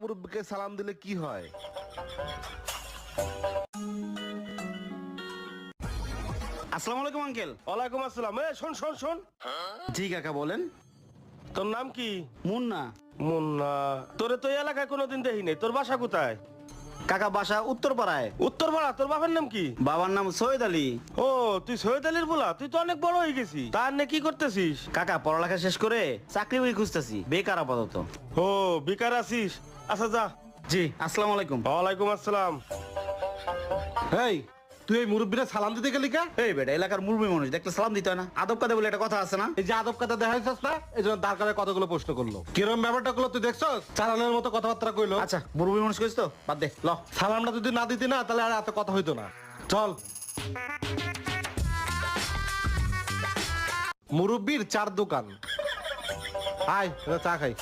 মুরব্বিকে সালাম দিলে কি হয়? আসসালামু আলাইকুম আঙ্কেল। ওয়ালাইকুম আসসালাম। শোন শোন শোন, জি কাকা বলেন। তোর নাম কি? মুন্না। মুন্না। তোরে তো এই এলাকায় কোনোদিন দেখি নাই। তোর বাসা কোথায়? কাকা বাসা উত্তরপাড়ায়। উত্তরপাড়া। তোর বাবার নাম কি? বাবার নাম সৈয়দ আলী। ও, তুই সৈয়দ আলীর বলা? তুই তো অনেক বড় হয়ে গেছিস। তার নে কি করতেছিস? কাকা পড়ালেখা শেষ করে চাকরি বাকরি খুঁজতেছি, বেকার আপাতত। ও, বেকার আছিস? আচ্ছা যা। জি আসসালামু আলাইকুম। ওয়ালাইকুম আসসালাম। এই, তুই এই মুরব্বীরা সালাম দিতে গেলি কা? এই বেটা এলাকার মুরব্বী মানুষ, দেখলে সালাম দিতে হয় না? আদব কাদে বলে একটা কথা আছে না? এই যে আদব কাতা দেখাইছস না, এই জন্য তার কাছে কতগুলো প্রশ্ন করলো। কিরম ব্যাপারটা করলো তুই দেখছস? চালানোর মতো কথাবার্তা কইলো। আচ্ছা মুরব্বী মানুষ কইস তো বাদ দে ল। সালামটা যদি না দিতি না, তাহলে আর এত কথা হইতো না। চল। মুরব্বির চার দোকান। আয়, চা খাই।